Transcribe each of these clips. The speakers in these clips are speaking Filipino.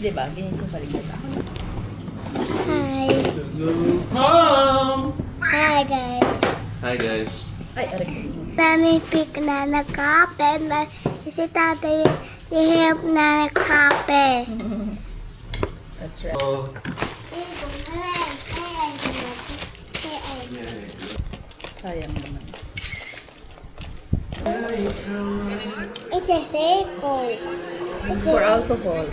di ba? Ginis yung paligid. Hi. Mom! Hi, guys. Hi guys. Ay, aray. Mami pick na nagkape. Si tatay hihirap na nagkape. That's right. Oh, Sayang naman. It's a circle. For alcohol.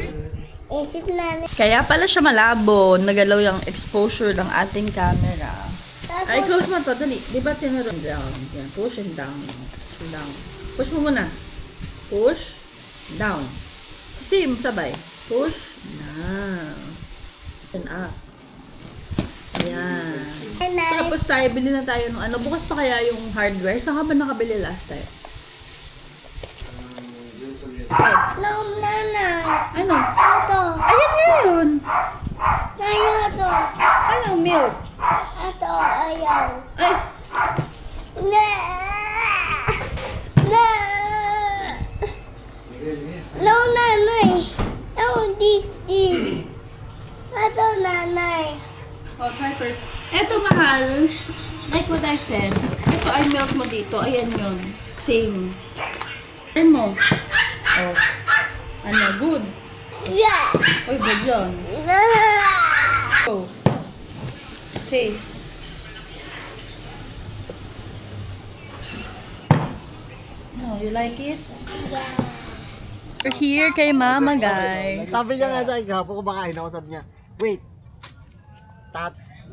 Is it na Kaya pala siya malabo. Nagalaw yung exposure ng ating camera. Ay, close mo to. Dali. Di ba tinuro? Down. Yan. Push and down. Push and down. Push mo muna. Push. Down. Same. Sabay. Push. Down. And up. Ayan. Tapos tayo, bili na tayo ng ano. Bukas pa kaya yung hardware. Saan ka ba nakabili last time? No, nana. Ano? Ito. Ayan ngayon. Nana ito. Ano? Milk. Ito, ayaw. Ay. Na. Na. No, nanay. No, this. Ito, nanay. Oh, try first. Eto, mahal. Like what I said. Ito ay milk mo dito. Ayan yun. Same. Ayan mo. Oh. Ano? Good. Yeah. Uy, good yun. Na. Oh. Okay. No, you like it? Yeah. We're here kay Mama, guys. Sabi niya nga dahil kahapon kumakain ako, sabi niya, wait,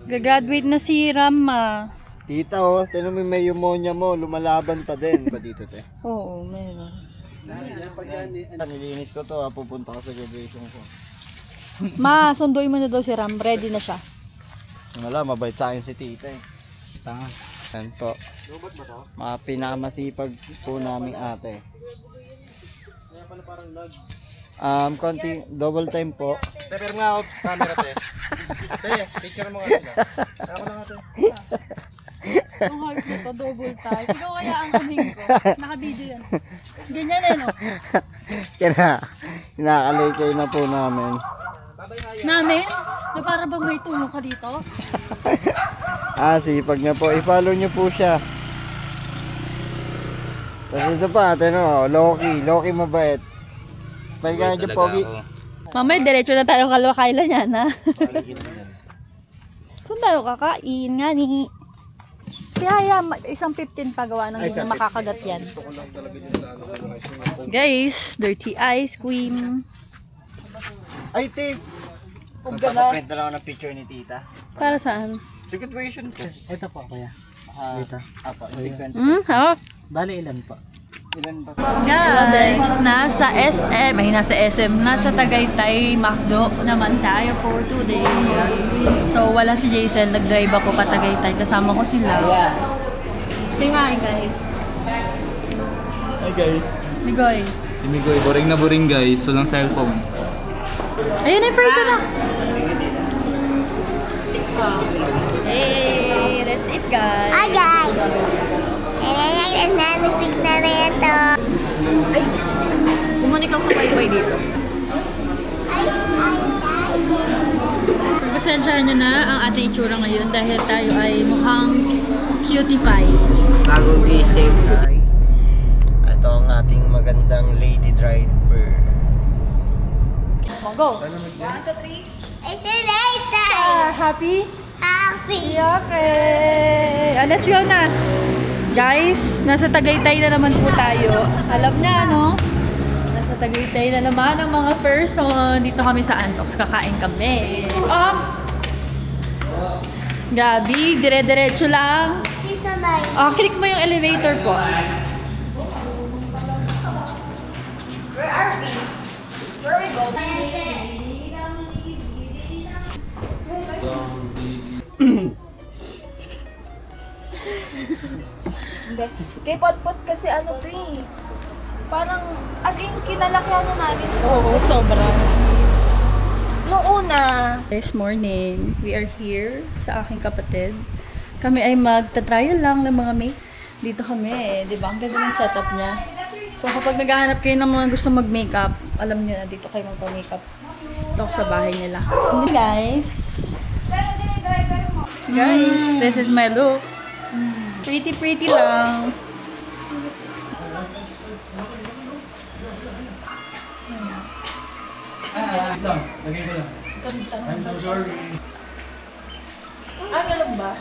Gagraduate na si Rama. tita oh, tinan mo may pneumonia mo, lumalaban pa din. Ba dito te? Oo, meron. Nilinis ko to, pupunta ko sa graduation ko. Ma, sunduin mo na daw si Ram. Ready na siya. Wala, mabait sa akin si tita eh. Tanga. Yan po. Mga pinakamasipag po naming ate. Konti, double time po. Pero nga ako, camera te. Te, picture mo nga sila. Ako lang ate. Ang heart nito, double type. Ikaw kaya ang kaming ko. Naka-video yan. Ganyan eh, no? Kaya kinakalikay na po namin. Namin? Na para bang may tulong ka dito? Sipag niya po. I-follow niyo po siya. Tapos ito pa, ate no, Loki mabait. Pagka niyo pogi. Mamay, diretso na tayo kalwakailan yan, ha? Saan tayo kakain nga ni? Kaya isang 15 pagawa ng hindi na makakagat yan. Guys, dirty ice cream. Ay, te! Gala. Magpapaprint na lang ako ng picture ni tita. Para saan? Sa graduation ko. Ito po, kuya. Dito? Apo, hindi kwento. Oh. Bali, ilan po? Ilan ba? Guys, nasa SM, nasa Tagaytay, McDo naman tayo for today. So, wala si Jason, nag-drive ako pa Tagaytay, kasama ko sila. Say hi, guys. hi guys. Migoy. Si Migoy, boring na boring guys. Walang cellphone. Ayun na yung person na. Hey, that's it, guys. Hi, guys. Nanisig na ito. Kumunik ako sa wifi dito. Pasensyahan nyo na ang ating itsura ngayon dahil tayo ay mukhang cutify. Bagong gising. Ito ang ating magandang lady driver. Go. 1, 2, 3. It's later. Happy? Happy. Okay. Let's go na. Guys, nasa Tagaytay na naman po tayo. Alam na, no? Nasa Tagaytay na naman ang mga person. Dito kami sa Antox. Kakain kami. Gabi, dire-diretso lang. Tita May. Click mo yung elevator po. Where are we? Where we go? Kay Potpot kasi ano to eh. Parang, as in, kinalakyan na namin sa Oo, sobra. Noong una. This morning, we are here sa aking kapatid. Kami ay magta-trial lang ng mga dito kami, di ba? Ang ganda ng setup niya. So kapag naghahanap kayo ng mga gusto mag-makeup, alam niyo na dito kayo magpa-makeup. Dito ako sa bahay nila. Guys. Guys, this is my look. Pretty lang. I'm so sorry. Ah, ganun ba?